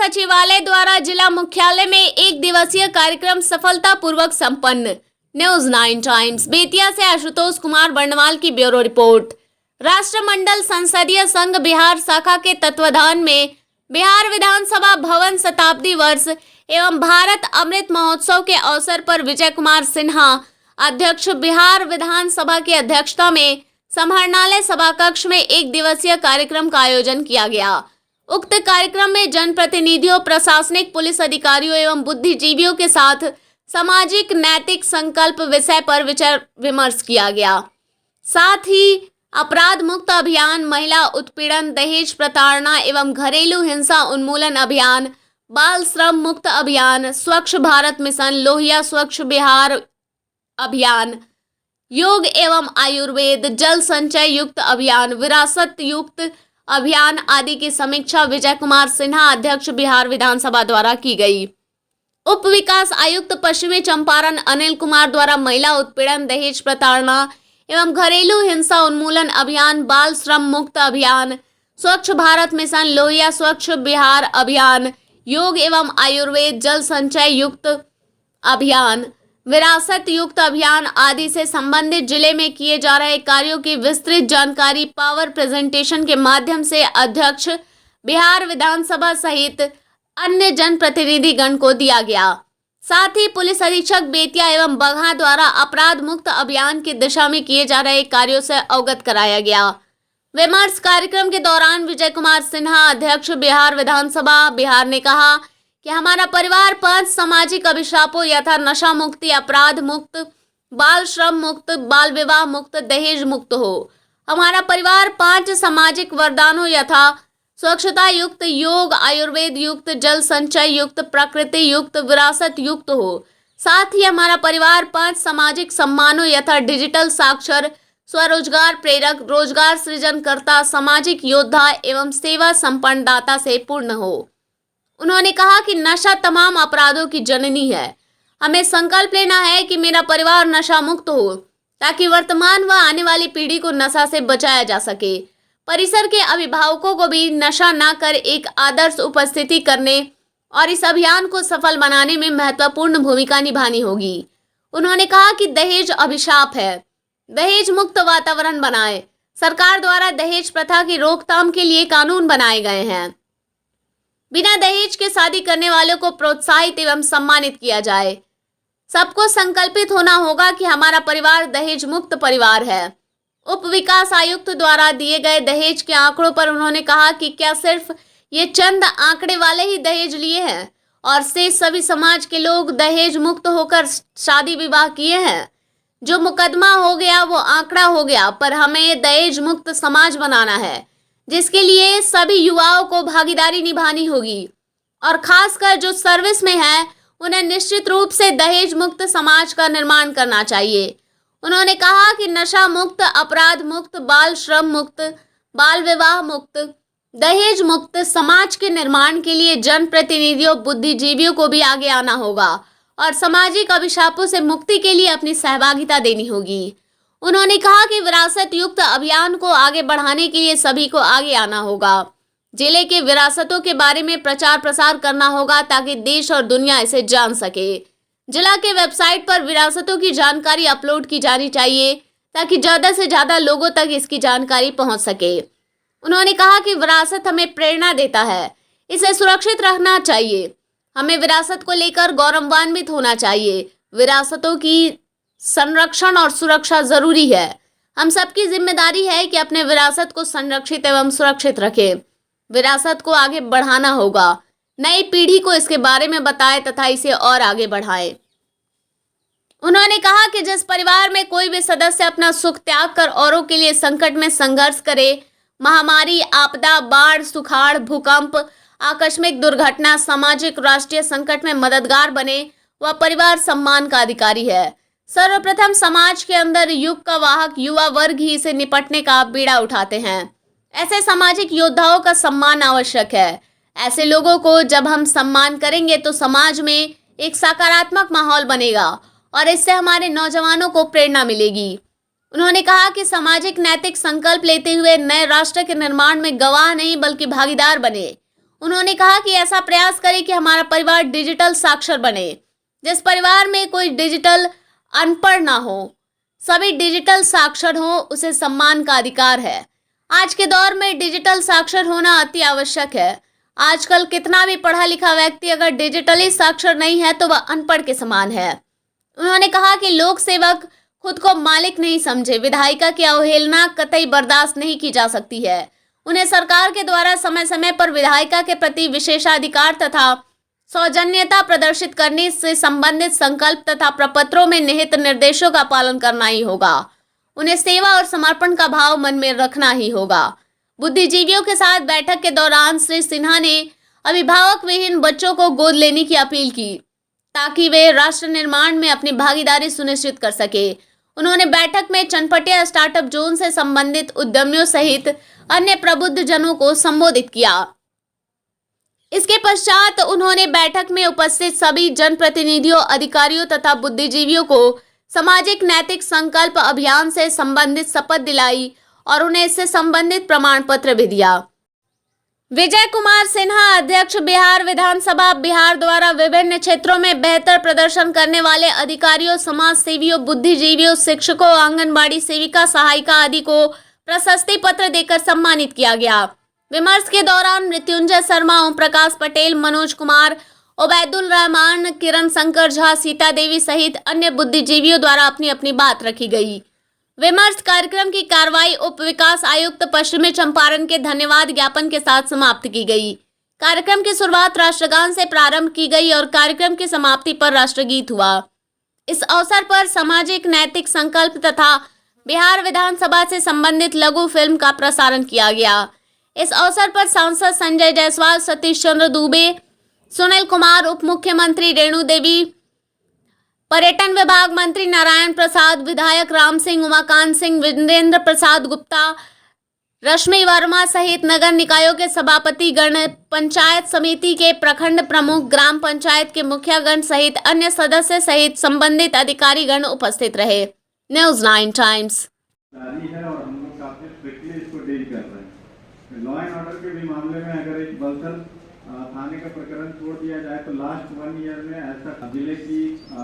सचिवालय द्वारा जिला मुख्यालय में एक दिवसीय कार्यक्रम सफलतापूर्वक संपन्न। न्यूज 9 टाइम्स बेतिया से आशुतोष कुमार बर्णवाल की ब्यूरो रिपोर्ट। राष्ट्रमंडल संसदीय संघ बिहार शाखा के तत्वाधान में बिहार विधानसभा भवन शताब्दी वर्ष एवं भारत अमृत महोत्सव के अवसर पर विजय कुमार सिन्हा अध्यक्ष बिहार विधानसभा की अध्यक्षता में समाहरणालय सभा कक्ष में एक दिवसीय कार्यक्रम का आयोजन किया गया। उक्त कार्यक्रम में जनप्रतिनिधियों, प्रशासनिक, पुलिस अधिकारियों एवं बुद्धिजीवियों के साथ सामाजिक नैतिक संकल्प विषय पर विचार विमर्श किया गया। साथ ही अपराध मुक्त अभियान, महिला उत्पीड़न, दहेज प्रताड़ना एवं घरेलू हिंसा उन्मूलन अभियान, बाल श्रम मुक्त अभियान, स्वच्छ भारत मिशन, लोहिया स्वच्छ बिहार अभियान, योग एवं आयुर्वेद, जल संचय युक्त अभियान, विरासत युक्त अभियान आदि की समीक्षा विजय कुमार सिन्हा अध्यक्ष बिहार विधानसभा द्वारा की गई। उप विकास आयुक्त पश्चिमी चंपारण अनिल कुमार द्वारा महिला उत्पीड़न, दहेज प्रताड़ना एवं घरेलू हिंसा उन्मूलन अभियान, बाल श्रम मुक्त अभियान, स्वच्छ भारत मिशन, लोहिया स्वच्छ बिहार अभियान, योग एवं आयुर्वेद, जल संचय युक्त अभियान, विरासत युक्त अभियान आदि से संबंधित जिले में किए जा रहे कार्यों की विस्तृत जानकारी पावर प्रेजेंटेशन के माध्यम से अध्यक्ष बिहार विधानसभा सहित अन्य जनप्रतिनिधिगण को दिया गया। साथ ही पुलिस अधीक्षक बेतिया एवं बगहा द्वारा अपराध मुक्त अभियान की दिशा में किए जा रहे कार्यों से अवगत कराया गया। विमर्श कार्यक्रम के दौरान विजय कुमार सिन्हा अध्यक्ष बिहार विधानसभा बिहार ने कहा कि हमारा परिवार 5 सामाजिक अभिशापों यथा नशा मुक्ति, अपराध मुक्त, बाल श्रम मुक्त, बाल विवाह मुक्त, दहेज मुक्त हो। हमारा परिवार 5 सामाजिक वरदानों यथा स्वच्छता युक्त, योग, आयुर्वेद युक्त, जल संचय युक्त, प्रकृति युक्त, विरासत युक्त हो। साथ ही हमारा परिवार 5 सामाजिक सम्मानों यथा डिजिटल साक्षर, स्वरोजगार प्रेरक, रोजगार सृजनकर्ता, सामाजिक योद्धा एवं सेवा संपन्न दाता से पूर्ण हो। उन्होंने कहा कि नशा तमाम अपराधों की जननी है। हमें संकल्प लेना है कि मेरा परिवार नशा मुक्त हो ताकि वर्तमान व आने वाली पीढ़ी को नशा से बचाया जा सके। परिसर के अभिभावकों को भी नशा न कर एक आदर्श उपस्थिति करने और इस अभियान को सफल बनाने में महत्वपूर्ण भूमिका निभानी होगी। उन्होंने कहा कि दहेज अभिशाप है, दहेज मुक्त वातावरण बनाएं। सरकार द्वारा दहेज प्रथा की रोकथाम के लिए कानून बनाए गए हैं। बिना दहेज के शादी करने वालों को प्रोत्साहित एवं सम्मानित किया जाए। सबको संकल्पित होना होगा कि हमारा परिवार दहेज मुक्त परिवार है। उप विकास आयुक्त द्वारा दिए गए दहेज के आंकड़ों पर उन्होंने कहा कि क्या सिर्फ ये चंद आंकड़े वाले ही दहेज लिए हैं और से सभी समाज के लोग दहेज मुक्त होकर शादी विवाह किए हैं? जो मुकदमा हो गया वो आंकड़ा हो गया, पर हमें दहेज मुक्त समाज बनाना है जिसके लिए सभी युवाओं को भागीदारी निभानी होगी और खासकर जो सर्विस में है उन्हें निश्चित रूप से दहेज मुक्त समाज का निर्माण करना चाहिए। उन्होंने कहा कि नशा मुक्त, अपराध मुक्त, बाल श्रम मुक्त, बाल विवाह मुक्त, दहेज मुक्त समाज के निर्माण के लिए जनप्रतिनिधियों, बुद्धिजीवियों को भी आगे आना होगा और सामाजिक अभिशापों से मुक्ति के लिए अपनी सहभागिता देनी होगी। उन्होंने कहा कि विरासत युक्त अभियान को आगे बढ़ाने के लिए सभी को आगे आना होगा। जिले के विरासतों के बारे में प्रचार प्रसार करना होगा ताकि देश और दुनिया इसे जान सके। जिला के वेबसाइट पर विरासतों की जानकारी अपलोड की जानी चाहिए ताकि ज़्यादा से ज़्यादा लोगों तक इसकी जानकारी पहुंच सके। उन्होंने कहा कि विरासत हमें प्रेरणा देता है, इसे सुरक्षित रखना चाहिए। हमें विरासत को लेकर गौरवान्वित होना चाहिए। विरासतों की संरक्षण और सुरक्षा जरूरी है। हम सबकी जिम्मेदारी है कि अपने विरासत को संरक्षित एवं सुरक्षित रखें। विरासत को आगे बढ़ाना होगा, नई पीढ़ी को इसके बारे में बताएं तथा इसे और आगे बढ़ाएं। उन्होंने कहा कि जिस परिवार में कोई भी सदस्य अपना सुख त्याग कर औरों के लिए संकट में संघर्ष करे, महामारी, आपदा, बाढ़, सुखाड़, भूकंप, आकस्मिक दुर्घटना, सामाजिक राष्ट्रीय संकट में मददगार बने, वह परिवार सम्मान का अधिकारी है। सर्वप्रथम समाज के अंदर युग का वाहक युवा वर्ग ही इसे निपटने का बीड़ा उठाते हैं। ऐसे सामाजिक योद्धाओं का सम्मान आवश्यक है। ऐसे लोगों को जब हम सम्मान करेंगे तो समाज में एक सकारात्मक माहौल बनेगा और इससे हमारे नौजवानों को प्रेरणा मिलेगी। उन्होंने कहा कि सामाजिक नैतिक संकल्प लेते हुए नए राष्ट्र के निर्माण में गवाह नहीं बल्कि भागीदार बने उन्होंने कहा कि ऐसा प्रयास करें कि हमारा परिवार डिजिटल साक्षर बने। जिस परिवार में कोई डिजिटल अनपढ़ ना हो, सभी डिजिटल साक्षर हो, उसे सम्मान का अधिकार है। आज के दौर में डिजिटल साक्षर होना अति आवश्यक है। आजकल कितना भी पढ़ा लिखा व्यक्ति अगर डिजिटली साक्षर नहीं है तो वह अनपढ़ के समान है। उन्होंने कहा कि लोक सेवक खुद को मालिक नहीं समझे, विधायिका की अवहेलना कतई बर्दाश्त नहीं की जा सकती है। उन्हें सरकार के द्वारा समय समय पर विधायिका के प्रति विशेषाधिकार तथा सौजन्यता प्रदर्शित करने से संबंधित संकल्प तथा प्रपत्रों में निहित निर्देशों का पालन करना ही होगा। उन्हें सेवा और समर्पण का भाव मन में रखना ही होगा। बुद्धिजीवियों के साथ बैठक के दौरान श्री सिन्हा ने अभिभावक विहीन बच्चों को गोद लेने की अपील की ताकि वे राष्ट्र निर्माण में अपनी भागीदारी सुनिश्चित कर सके। उन्होंने बैठक में चनपटिया स्टार्टअप जोन से संबंधित उद्यमियों सहित अन्य प्रबुद्ध जनों को संबोधित किया। इसके पश्चात उन्होंने बैठक में उपस्थित सभी जनप्रतिनिधियों, अधिकारियों तथा बुद्धिजीवियों को सामाजिक नैतिक संकल्प अभियान से संबंधित शपथ दिलाई और उन्हें इससे संबंधित प्रमाण पत्र भी दिया। विजय कुमार सिन्हा, अध्यक्ष बिहार विधानसभा, बिहार द्वारा विभिन्न क्षेत्रों में बेहतर प्रदर्शन करने वाले अधिकारियों, समाज सेवियों, बुद्धिजीवियों, शिक्षकों, आंगनबाड़ी सेविका, सहायिका आदि को प्रशस्ति पत्र देकर सम्मानित किया गया। विमर्श के दौरान मृत्युंजय शर्मा, ओम प्रकाश पटेल, मनोज कुमार, उबैदुल रहमान, किरण शंकर झा, सीता देवी सहित अन्य बुद्धिजीवियों द्वारा अपनी अपनी बात रखी गई। विमर्श कार्यक्रम की कार्रवाई उप विकास आयुक्त पश्चिमी चंपारण के धन्यवाद ज्ञापन के साथ समाप्त की गई। कार्यक्रम की शुरुआत राष्ट्रगान से प्रारंभ की गई और कार्यक्रम की समाप्ति पर राष्ट्रगीत हुआ। इस अवसर पर सामाजिक नैतिक संकल्प तथा बिहार विधानसभा से संबंधित लघु फिल्म का प्रसारण किया गया। इस अवसर पर सांसद संजय जायसवाल, सतीश चंद्र दुबे, सुनील कुमार, उप मुख्यमंत्री रेणु देवी, पर्यटन विभाग मंत्री नारायण प्रसाद, विधायक राम सिंह, उमाकांत सिंह, वीरेंद्र प्रसाद गुप्ता, रश्मि वर्मा सहित नगर निकायों के सभापति गण, पंचायत समिति के प्रखंड प्रमुख, ग्राम पंचायत के मुखिया गण सहित अन्य सदस्य सहित संबंधित अधिकारी गण उपस्थित रहे। News 9 times. Law and order के भी मामले में अगर एक बलथल थाने का प्रकरण छोड़ दिया जाए तो लास्ट 1 ईयर में ऐसा जिले की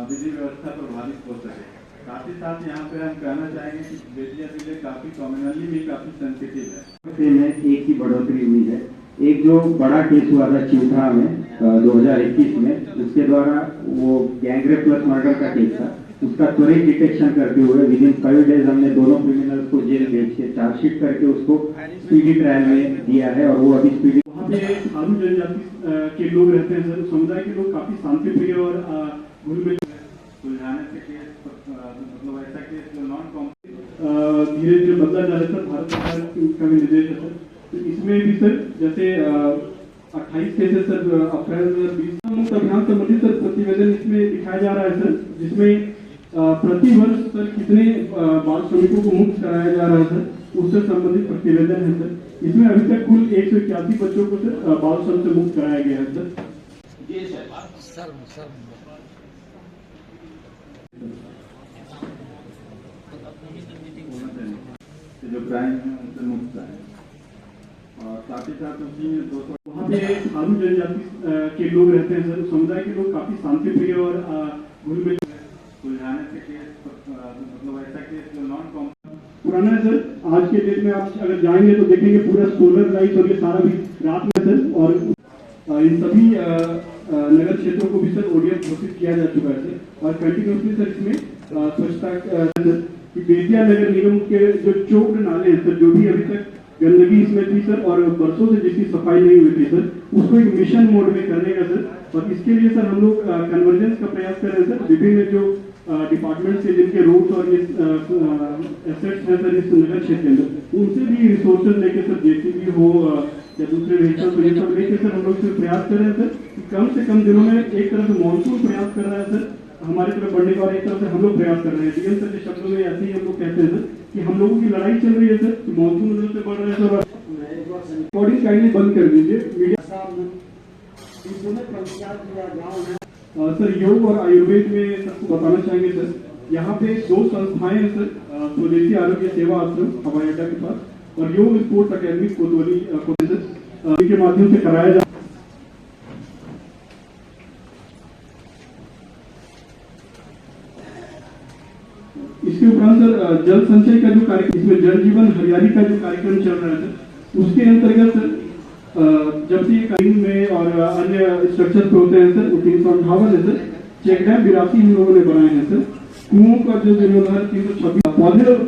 विधि व्यवस्था प्रभावित हो सके। साथ ही साथ यहाँ पे हम कहना चाहेंगे कि बेतिया जिले काफी कम्युनली भी काफी सेंसिटिव है। एक की बढ़ोतरी हुई है। एक जो बड़ा केस हुआ था चिंता में 2021 में, उसके द्वारा वो गैंगरेप प्लस मर्डर का केस था, उसका त्वरित डिटेक्शन करते हुए विद इन 5 डेज हमने दोनों क्रिमिनल्स को जेल भेज के चार्जशीट करके उसको स्पीडी ट्रायल में दिया है और वो अभी स्पीडी। वहाँ पे थारू जनजाति के लोग रहते हैं सर, समुदाय के लोग काफी शांतिप्रिय और घुल मिल सुलझाने से केस मतलब ऐसा केस जो नॉन कॉम्प्लेक्स धीरे धीरे बदला जा रहा है सर। भारत सरकार का भी निर्देश है सर। तो इसमें भी सर जैसे 28 केसेस सर अप्रैल 20 मुक्त अभियान संबंधित सर प्रतिवेदन इसमें दिखाया जा रहा है सर, जिसमें प्रति वर्ष सर कितने बाल श्रमिकों को मुक्त कराया जा रहा है सर, उससे संबंधित प्रतिवेदन है सर। इसमें अभी तक कुल 181 बच्चों को सर बाल श्रम से मुक्त कराया गया है सर। जी सर जो क्राइम है उनसे मुक्त है। और साथ ही साथ उसी में 200 वहाँ पे थारू जनजाति के लोग रहते हैं सर, समुदाय के लोग काफी शांतिप्रिय और घुल मिल सुलझाने से केस मतलब ऐसा केस जो नॉन कॉम्प्लेक्स पुराना है सर। आज के डेट में आप अगर जाएंगे तो देखेंगे पूरा सोलर लाइट और ये सारा भी रात में सर। और इन सभी नगर क्षेत्रों को भी सर ओडीएफ घोषित किया जा चुका है सर। और कंटिन्यूसली सर इसमें स्वच्छता कि बेतिया नगर निगम के जो चौक नाले हैं सर, जो भी अभी तक गंदगी इसमें थी सर और बरसों से जिसकी सफाई नहीं हुई थी सर, उसको एक मिशन मोड में करने का सर। और इसके लिए सर हम लोग कन्वर्जेंस का प्रयास कर रहे हैं सर। विभिन्न जो डिपार्टमेंट से जिनके रोड्स और ये एसेट्स हैं सर इस नगर क्षेत्र के अंदर, उनसे भी रिसोर्सेज लेके सर जेसीबी हो या दूसरे व्हीकल्स ये सब लेके सर हम लोग से प्रयास कर रहे हैं सर। कम से कम दिनों में एक तरह से मानसून प्रयास कर रहा है सर हमारी तरफ बढ़ने का, और एक तरफ से हम लोग प्रयास कर रहे हैं। डीएम सर के शब्दों में ऐसे ही हम लोग कहते हैं सर कि हम लोगों की लड़ाई चल रही है सर, मानसून से बढ़ रहा है सर। रिकॉर्डिंग काइंडली बंद कर दीजिए मीडिया। सर योग और आयुर्वेद में सबको बताना चाहेंगे सर, यहाँ पे 2 संस्थाएं हैं सर, स्वदेशी आरोग्य सेवा आश्रम हवाई अड्डा के पास और योग स्पोर्ट्स अकेडमी कोतवाली के माध्यम से कराया जा इसके उपरांत सर जल संचय का जो कार्यक्रम, इसमें जल जीवन हरियाली का जो कार्यक्रम चल रहा है सर, उसके अंतर्गत सर जब से कार्य में और अन्य स्ट्रक्चर पे होते हैं सर, वो 358 है सर, चेक डैम 82 हम लोगों ने बनाए हैं सर, कुओं का जो जीर्णोद्धार 326,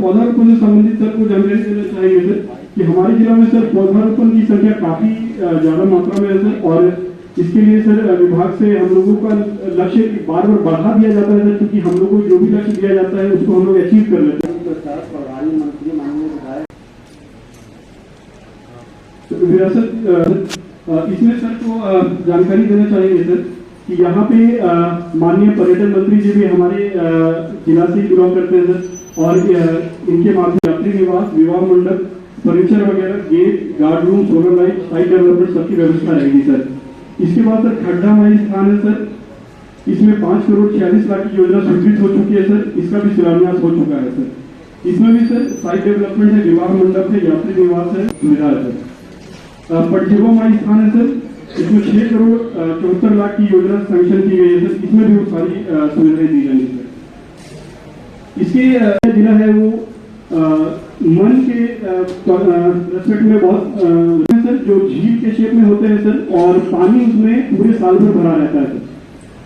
पौधारोपण से संबंधित सर को जानकारी देना चाहेंगे सर कि हमारे जिला में सर पौधारोपण की संख्या काफी ज्यादा मात्रा में है सर, और इसके लिए सर विभाग से हम लोगों का लक्ष्य बार बार बढ़ा दिया जाता है सर, क्योंकि हम लोगों को जो भी लक्ष्य दिया जाता है उसको हम लोग अचीव कर लेते हैं। प्रभारी मंत्री माननीय विधायक विरासत इसमें सर को जानकारी देना चाहेंगे सर कि यहाँ पे माननीय पर्यटन मंत्री जी भी हमारे जिला से ही बिलोंग करते हैं सर, और इनके माध्यम यात्री निवास, विवाह मंडप, फर्नीचर वगैरह, gate, guard room, solar light, site development सबकी व्यवस्था रहेगी सर। इसके बाद सर खड्डामाई स्थान है सर, इसमें 5 करोड़ 46 लाख की योजना स्वीकृत हो चुकी है सर, इसका भी शिलान्यास हो चुका है सर। इसमें भी सर साइट डेवलपमेंट है, विवाह मंडप है, यात्री निवास है, सुविधा है सर। पटजेवा माई स्थान है सर, इसमें 6 करोड़ 74 लाख की योजना सैंक्शन की गई है सर, इसमें भी वो सारी सुविधाएं दी जाएंगी सर। इसके जिला है वो मन के रेस्पेक्ट में बहुत सर जो झील के शेप में होते हैं सर, और पानी उसमें पूरे साल भर भरा रहता है सर।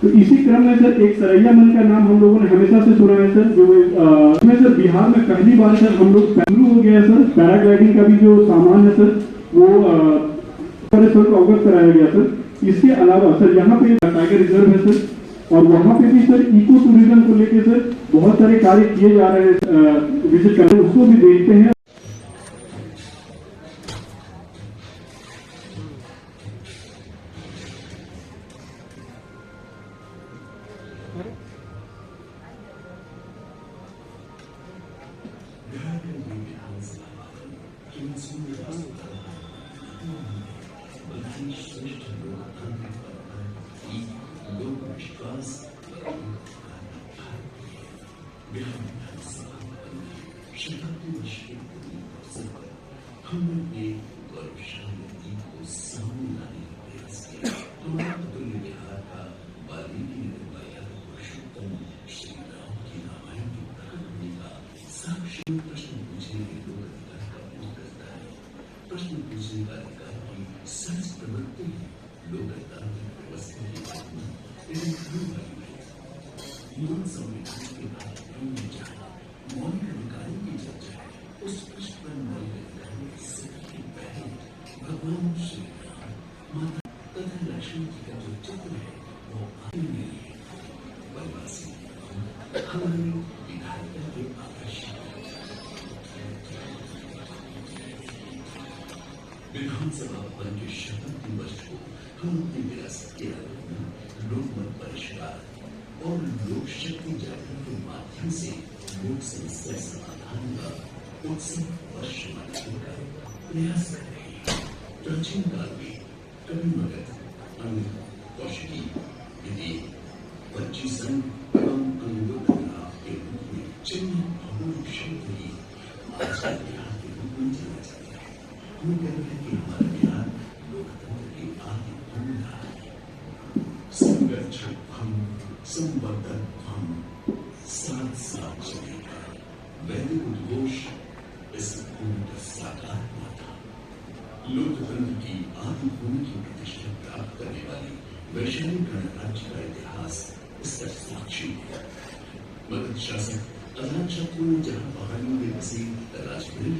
तो इसी क्रम में सर एक सरैया मन का नाम हम लोगों ने हमेशा से सुना है सर, जो इसमें सर बिहार में पहली बार सर हम लोग शुरू हो गया सर, पैराग्लाइडिंग का भी जो सामान है सर वो सर को अवगत कराया गया सर। इसके अलावा सर यहाँ पे टाइगर रिजर्व है सर, और वहाँ पे भी सर इको टूरिज्म को लेके सर बहुत सारे कार्य किए जा रहे हैं, विजिट कर रहे हैं, उसको भी देखते हैं। हमने एक गौरवशाली को सामने लाने का प्रयास किया। हमारा बिहार का वाल्मीकि निर्भया पुरुषोत्तम श्री राम की रामायण के प्रकट होने का साक्षी प्रश्न पूछने के लोक अधिकार का उपयोग करता है। प्रश्न पूछने का अधिकार की सहज प्रवृत्ति है। लोक तांत्रिक व्यवस्था की आत्मा एवं अनुवायु है। युवा संविधान के पाठ्यक्रम में जहाँ मौलिक अधिकारों की चर्चा है, उस पृष्ठ पर मौलिक अधिकारों की सबसे पहले भगवान श्री राम, माता तथा लक्ष्मण जी का जो चित्र है वो आने में वनवासी हमारे विधायिका के आदर्श विधानसभा भवन के शपथ दिवस को हम अपनी विरासत के आलोक में लोकमत परिष्कार और लोक शक्ति जागरण के माध्यम से लोक समस्या समाधान का उत्सव वर्ष मनाने का प्रयास कर रहे हैं। प्राचीन काल में कवि मगध, अंग, कौशली, विधि, पंचीसन एवं अंगोत्तरा के रूप में चिन्ह भौगोलिक शब्द ही आज का बिहार के रूप में जाना जाता है। हमें कहते हैं कि हमारा बिहार लोकतंत्र की आदि भूमिका है। संगठन संवर्धन साथ साथ चलेगा। वैदिक उद्घोष इस भूमि का साकार हुआ था। लोकतंत्र की आदि भूमि की प्रतिष्ठा प्राप्त करने वाली वैशाली गणराज्य का इतिहास इसका साक्षी है। मगध शासक अजातशत्रु ने जहां पहाड़ियों में बसे राजगीर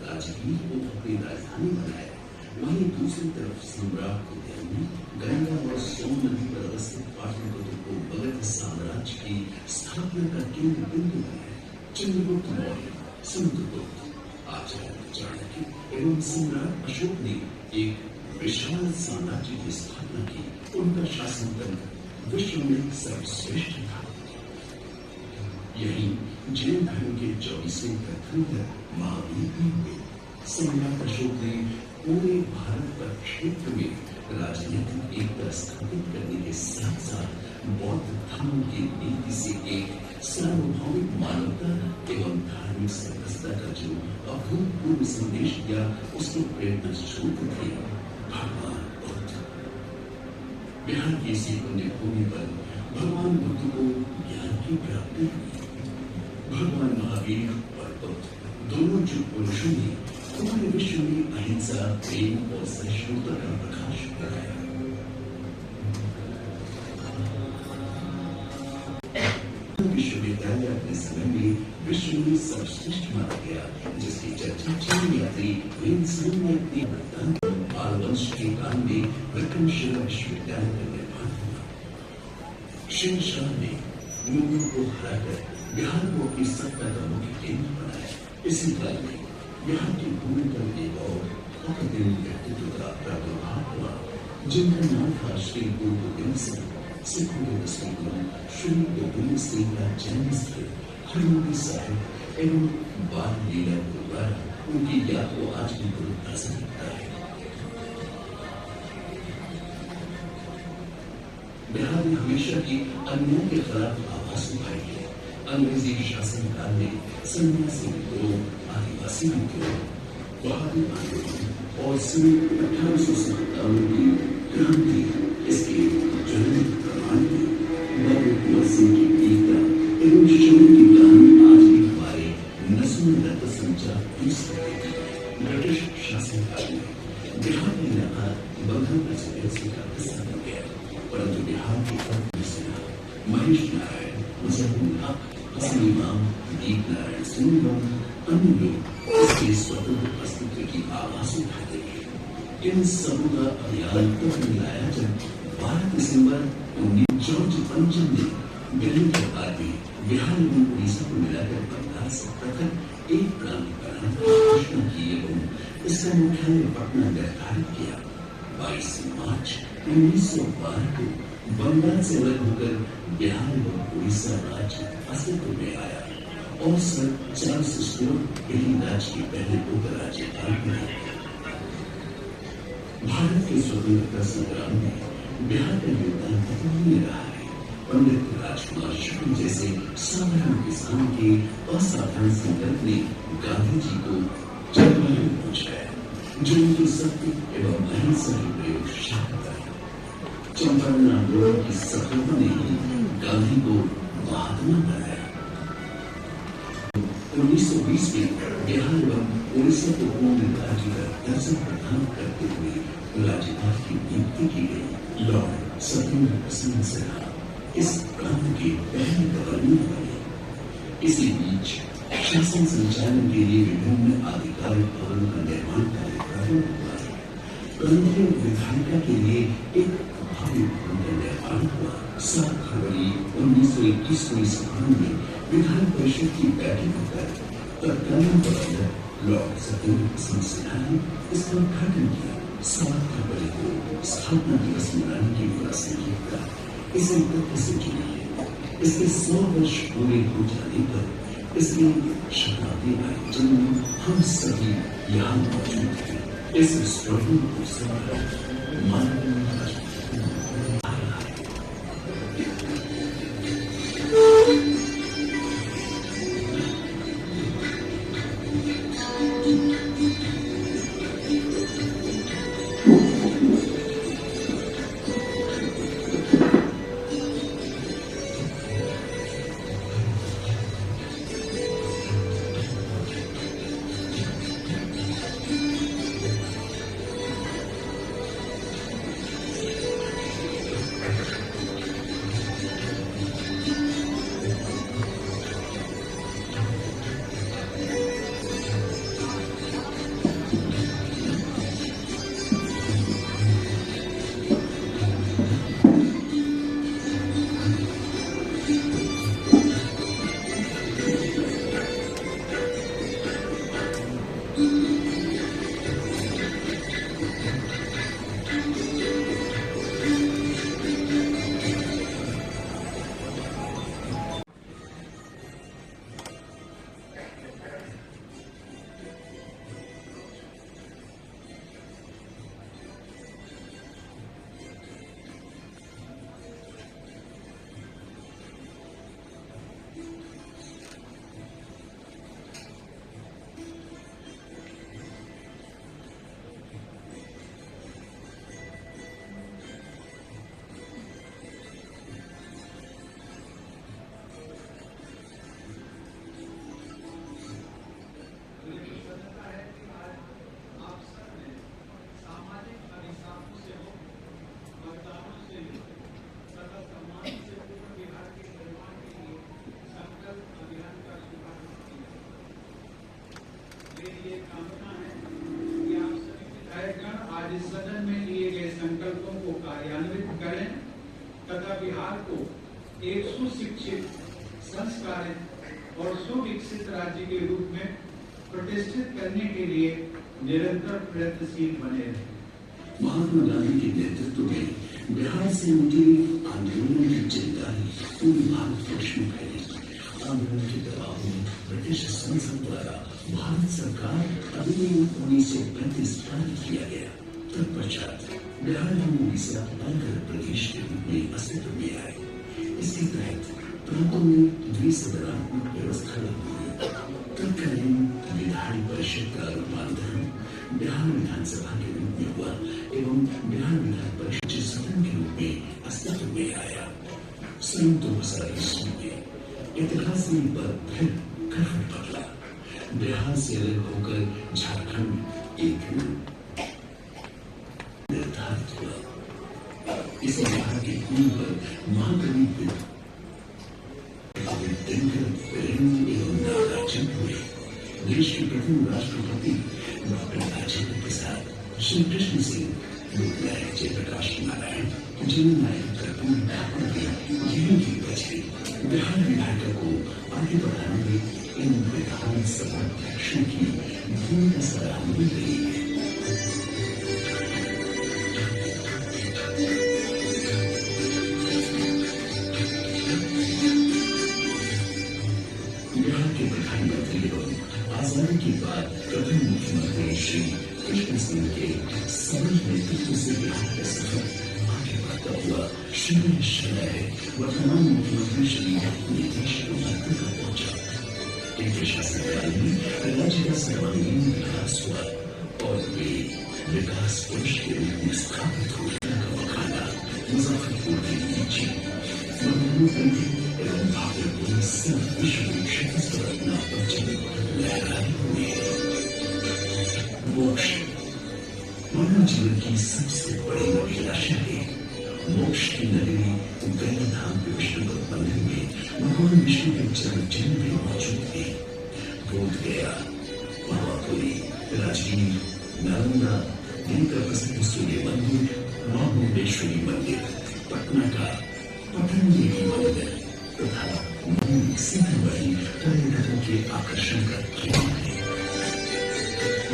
राजगीर को अपनी राजधानी बनाया, वहीं दूसरी तरफ सम्राट उदयन ने गंगा और सोन नदी पर अवस्थित पाटलिपुत्र को मगध साम्राज्य की स्थापना का केंद्र बिंदु बनाया। चंद्रगुप्त मौर्य, समुद्रगुप्त, आचार्य चाणक्य एवं सम्राट अशोक ने एक विशाल साम्राज्य की स्थापना की। उनका शासन तंत्र विश्व में सर्वश्रेष्ठ था। यही जैन धर्म के 24वें तीर्थंकर महावीर भी हुए। सम्राट अशोक ने पूरे भारत पर क्षेत्र में राजनीतिक एकता स्थापित करने के साथ साथ बौद्ध धर्म की नीति से एक सार्वभौमिक मानवता एवं धार्मिक समरसता का जो अभूतपूर्व संदेश दिया, उसके प्रेरणा स्रोत थे भगवान बुद्ध। बिहार की इसी पुण्य भूमि पर भगवान बुद्ध को ज्ञान की प्राप्ति हुई। भगवान महावीर और बुद्ध दोनों जो पुरुषों ने पूरे विश्व में अहिंसा, प्रेम और सहिष्णुता का प्रकाश फैलाया। विश्वविद्यालय अपने समय में विश्व में सर्वश्रेष्ठ माना गया, जिसकी चर्चा चीन यात्री वेन्सन ने अपने वंश के काल में विक्रमशिला विश्वविद्यालय का निर्माण हुआ। शेरशाह ने मुगलों को हराकर बिहार को अपनी सत्ता का मुख्य केंद्र बनाया। इसी काल में बिहार की भूमि पर एक और अप्रतिम व्यक्तित्व का प्रादुर्भाव हुआ, जिनका नाम था श्री गुरु गोबिंद सिंह। सिखों के दसवें गुरु श्री गोबिंद सिंह का जन्म स्थल हरमंदिर साहिब एवं बाल लीला गुरुद्वारा उनकी याद को आज भी गुरु ताज़ा रखता है। बिहार ने हमेशा ही अन्याय के खिलाफ आवाज उठाई है। अंग्रेजी शासन काल में सन्यासी विद्रोह, आदिवासी विद्रोह, बहादुर आंदोलन और सन 1857 की क्रांति इसके जन्म प्रमाण में बाबू कुंवर सिंह की वीरता एवं शौर्य की कहानी आज भी हमारे नसों में रक्त संचार पीस रही है। ब्रिटिश शासन काल में बिहार का इलाका बंगाल प्रेसिडेंसी का हिस्सा बन गया, परंतु बिहार की सेना महेश नारायण, मुजफ्फर हक, हसन इमाम, दीप नारायण सिंह और अन्य लोग इसके स्वतंत्र अस्तित्व की आवाज उठाते हैं। इन सबों का अभियान तब मिलाया जब 12 दिसंबर 19 जॉर्ज पंचम ने दिल्ली के बाद भी बिहार एवं उड़ीसा को मिलाकर बंगाल से पृथक एक प्रांत बनाने की घोषणा की एवं इसका मुख्यालय पटना निर्धारित किया। 22 मार्च 1912 को बंगाल से अलग होकर बिहार एवं उड़ीसा राज्य अस्तित्व में आया और सन 416 दिल्ली राज्य के पहले उपराज्यपाल बने। भारत के स्वतंत्रता संग्राम में बिहार का योगदान अतुलनीय रहा है। पंडित राजकुमार शुक्ल जैसे साधारण किसान के असाधारण संकल्प ने गांधी जी को चरमराई पहुंचाया, जो उनकी सत्य एवं अहिंसा की प्रयोगशाला है। चंपारण आंदोलन की सफलता ने ही गांधी को महात्मा बनाया। 1920 में बिहार एवं उड़ीसा को पूर्ण राज्य का दर्जा प्रदान करते हुए राज्यपाल की नियुक्ति की गई। लॉर्ड सत्येंद्र प्रसन्न सिन्हा इस प्रांत के पहले गवर्नर बने। इसी बीच शासन संचालन के लिए विभिन्न आधिकारिक भवनों का निर्माण कार्य प्रारंभ हुआ है। केंद्रीय विधायिका के लिए एक भव्य भवन का निर्माण हुआ। 7 फरवरी 1921 को इस भवन में विधान परिषद की बैठक होकर तत्कालीन गवर्नर लॉर्ड सत्येंद्र प्रसन्न सिन्हा ने इसका उद्घाटन किया। 7 फरवरी को स्थापना दिवस मनाने की व्यवस्था इसे तथ्य से जुड़ी है। इसके 100 वर्ष पूरे हो जाने पर इसके शताब्दी आयोजन में हम सभी यहाँ मौजूद हैं। इस स्ट्रगल को संभाल मानव ये कामना है कि आप सभी विधायकगण आज इस सदन में लिए गए संकल्पों को कार्यान्वित करें तथा बिहार को एक सुशिक्षित, संस्कारित और सुविकसित राज्य के रूप में प्रतिष्ठित करने के लिए निरंतर प्रयत्नशील बने रहें। महात्मा गांधी के नेतृत्व में बिहार से उठे आंदोलन की चिंगारी पूरे भारतवर्ष में फैली। आंदोलन के दबाव में ब्रिटिश संसद द्वारा भारत सरकार अधिनियम 1935 पारित किया गया। तत्पश्चात बिहार एवं उड़ीसा अलग प्रदेश के रूप में अस्तित्व में आए। इसके तहत प्रांतों में द्विसदनात्मक व्यवस्था लागू हुई। तत्कालीन विधान परिषद का रूपांतरण बिहार विधानसभा के रूप में हुआ एवं बिहार विधान परिषद सदन के रूप में अस्तित्व में आया। सन 2020 में इतिहास में एक बार फिर करवट बदला। बिहार से अलग होकर झारखंड एक निर्धारित हुआ। इसे बिहार के भूमि पर महाकवि एवं नागार्जुन हुए। देश के प्रथम राष्ट्रपति डॉक्टर राजेंद्र प्रसाद, श्री कृष्ण सिंह, लोकनायक जयप्रकाश नारायण, जननायक कर्पूरी ठाकुर के यही की बचे बिहार विधायिका को आगे बढ़ाने में इन विधान सभा अध्यक्षों की भूमिका सराहनीय रही है। बिहार के प्रधानमंत्री एवं आजादी के बाद प्रथम मुख्यमंत्री श्री कृष्ण सिंह के सबल नेतृत्व से बिहार का सफर आगे बढ़ता हुआ शहर वर्तमान मुख्यमंत्री श्री नीतीश कुमार तक पहुंचा। इनके शासनकाल में राज्य का सर्वांगीण विकास हुआ और वे विकास पुरुष के रूप में स्थापित हुए। मखाना, मुजफ्फरपुर की लीची, एवं भागलपुर सब विश्व विख्यात पर अपना परचम लहराए हुए। मोक्ष मानव जीवन की सबसे बड़ी अभिलाषा है। मोक्ष की नगरी गया धाम के विष्णुपद मंदिर में भगवान विष्णु के चरण चिन्ह भी मौजूद थे। बोध गया, पावापुरी, राजगीर, नालंदा, इनका प्रसिद्ध सूर्य मंदिर, मां मुंडेश्वरी मंदिर, पटना का पतंजलि मंदिर तथा सीतामढ़ी पर्यटकों के आकर्षण का केंद्र है।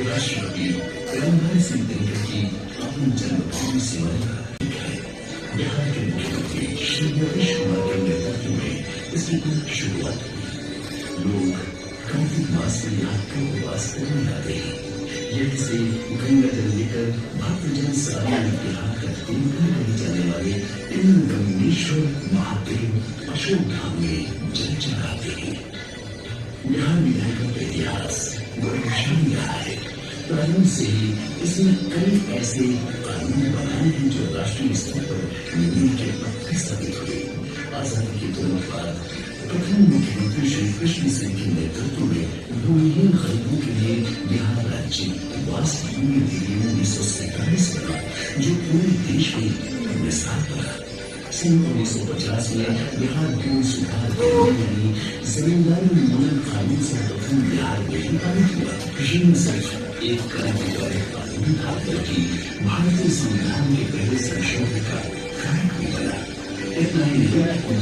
राष्ट्रपति प्रणब सिंह दिनकर की अपनी जन्मभूमि सिमरिया है। बिहार के मुख्यमंत्री श्री नीतीश कुमार के नेतृत्व में इसकी शुरुआत हुई। लोग कार्तिक मास में यहाँ का उपवास करने आते हैं। यहीं से गंगा जल लेकर भक्तजन सारे बिहार का तीर्थंकर कहे जाने वाले इन गंगेश्वर महादेव अशोक धाम में जल चढ़ाते हैं। बिहार विधायिका का इतिहास गौरवशाली रहा है। प्रारंभ से ही इसमें कई ऐसे कानून बनाए हैं जो राष्ट्रीय स्तर पर नीति के पत्ते साबित हुए। आजादी के तुरंत बाद प्रथम मुख्यमंत्री श्री कृष्ण सिंह के नेतृत्व में भूमिहीन गरीबों के लिए बिहार राज्य वास्तव में 1947 बना, जो पूरे देश में मिसाल बना। सन 1950 में बिहार भूमि सुधार कानून जमींदारी उन्मूलन कानून से प्रथम बिहार में ही पारित हुआ। ये सिर्फ एक क्रांतिकारी कानून था, बल्कि भारतीय संविधान के पहले संशोधन का कारक भी बना। इतना ही नहीं,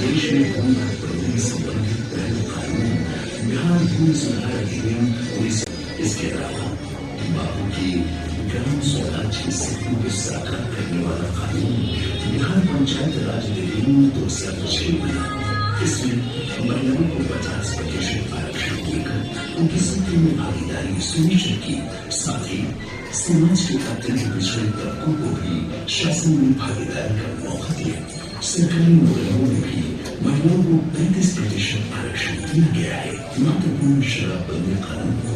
देश में भूमि प्रबंधन संबंधित पहला कानून बिहार भूमि सुधार अधिनियम 19। इसके अलावा बापू की ग्राम स्वराज के सपनों को साकार करने वाला कानून बिहार पंचायत राज अधिनियम 2006 बना। इसमें महिलाओं को 50% आरक्षण देकर उनकी सत्ता में भागीदारी सुनिश्चित की। साथ ही समाज के अत्यंत पिछड़े तबकों को भी शासन में भागीदारी का मौका दिया। सरकारी नौकरियों में भी महिलाओं को 35% आरक्षण दिया गया है। महत्वपूर्ण शराबबंदी कानून को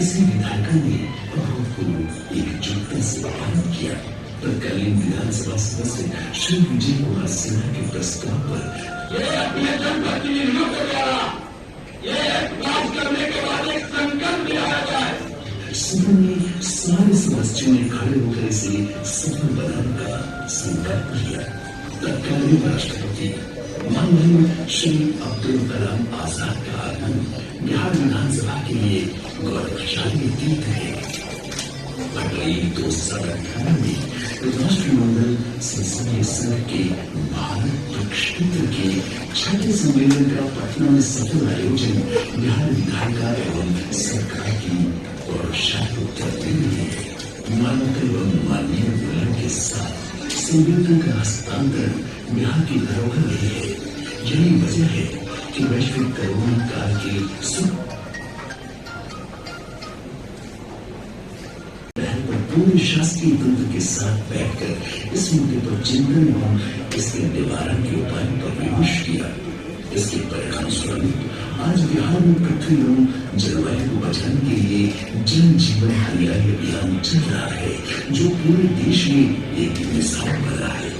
इसी विधायिका ने अभूतपूर्व एकजुटता से पारित किया। तत्कालीन विधानसभा सदस्य श्री विजय कुमार सिन्हा के प्रस्ताव पर सदन में सारे सदस्यों ने खड़े होकर इसे सफल बनाने का संकल्प लिया। तत्कालीन राष्ट्रपति माननीय श्री अब्दुल कलाम आजाद का आगमन बिहार विधानसभा के लिए गौरवशाली तीर्थ है। फरवरी 2018 में राष्ट्रमंडल संसदीय संघ के भारत प्रक्षेत्र के छठे सम्मेलन का पटना में सफल आयोजन बिहार विधायिका एवं सरकार की गौरवशाली उपलब्धि है। मान्यता एवं माननीय विवरण के साथ संवेदन का हस्तांतरण बिहार की धरोहर रही है। यही वजह है कि वैश्विक कोरोना काल के पूरे शासकीय तंत्र के साथ बैठकर इस मुद्दे पर चिंतन एवं इसके निवारण के उपाय पर विमर्श किया। इसके परिणाम स्वरूप आज बिहार में पृथ्वी एवं जलवायु को बचाने के लिए जल जीवन हरियाली अभियान चल रहा है, जो पूरे देश में एक मिसाल बन रहा है।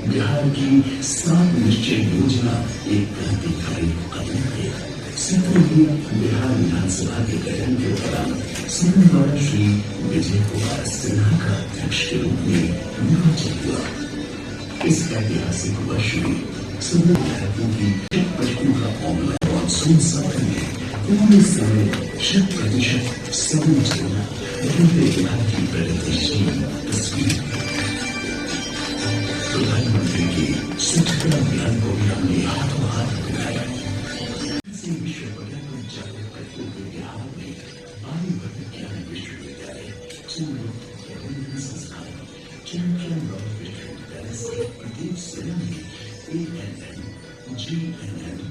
बिहार की 7 निश्चय योजना एक क्रांतिकारी कदम है। 17वीं बिहार विधानसभा के गठन के दौरान सदन द्वारा श्री विजय कुमार सिन्हा का अध्यक्ष के रूप में निर्वाचन हुआ। इस ऐतिहासिक वर्ष में सदन विधायकों की 100% का ऑनलाइन मानसून सत्र में पूरे समय 100% सदन चलना बदलते बिहार की प्रगतिशील तस्वीर। प्रधानमंत्री के स्वच्छता अभियान को भी हमने हाथों हाथ दिखाया। विश्व पर्यावरण जागरूक करते हुए बिहार में आर्यभट्ट ज्ञान विश्वविद्यालय, संस्थान, चैंपियन विश्वविद्यालय से प्रदीप सेना ने ANM, GNM,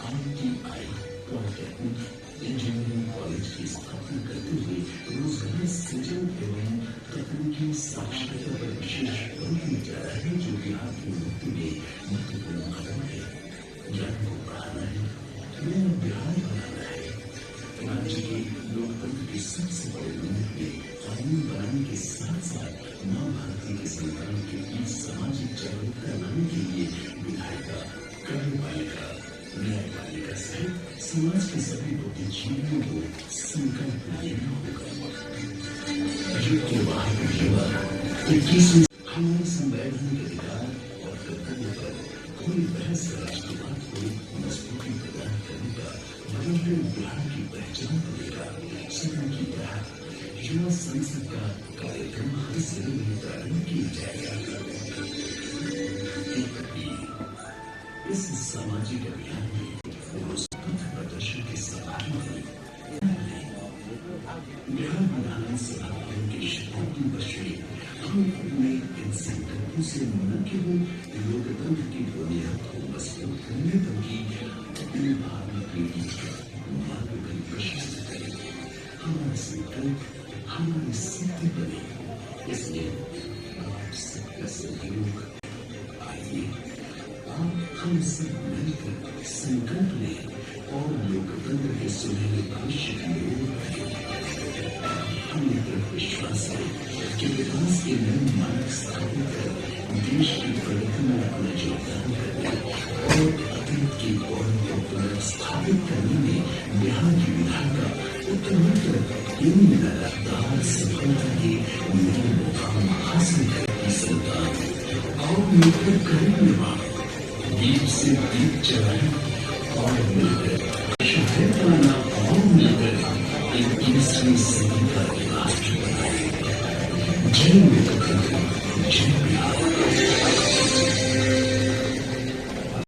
ITI, polytechnic, engineering college की स्थापना करते हुए रोजगार सृजन एवं तकनीकी साक्षरता पर विशेष बल दिया जा रहा है, जो बिहार की उन्नति में महत्वपूर्ण कदम है। ज्ञान को बढ़ाना है, बिहार बनाना है। राज्य के लोकतंत्र के सबसे बड़े मंदिर में कानून बनाने के साथ साथ मां भारती के संतान के बीच सामाजिक जागरूकता लाने के लिए विधायिका, कार्यपालिका, न्यायपालिका सहित समाज के सभी बुद्धिजीवियों को संकल्प लेना होगा। युग के बाहर युवा 21वीं हमारे संवैधानिक अधिकार और कर्तव्य पर कोई बहस राष्ट्रवाद को मजबूती प्रदान करने का बदलते बिहार की पहचान बनेगा। सदन की तरह युवा संसद का कार्यक्रम हर जिले में प्रारंभ किया जाएगा। इस सामाजिक अभियान में प्रदर्शन के सहभागी बिहार विधानसभा के शताब्दी वर्ष में हम अपने इन संकल्पों से न केवल लोकतंत्र की बुनियाद को मजबूत करने बल्कि अपनी भावी पीढ़ी का मार्ग भी प्रशस्त करें। हमारा संकल्प हमारी सिद्धि बने, इसलिए आप सबका सहयोग। आइए आप हम सब मिलकर संकल्प लें और लोकतंत्र के सुनहरे भविष्य की ओर बढ़ें। हमें दृढ़ विश्वास है कि विकास के नए मार्ग स्थापित कर देश की प्रगति में अपना योगदान करने और अतीत की गौरव को पुनर्स्थापित करने में बिहार की विधायिका उत्तरोत्तर इन लगातार सफलता के नए मुकाम हासिल करने संतान और मिलकर करें निर्माण, दीप से दीप जलाएं और मिलकर शहर बनाना और मिलकर 21वीं सदी का राष्ट्र बनाए। जय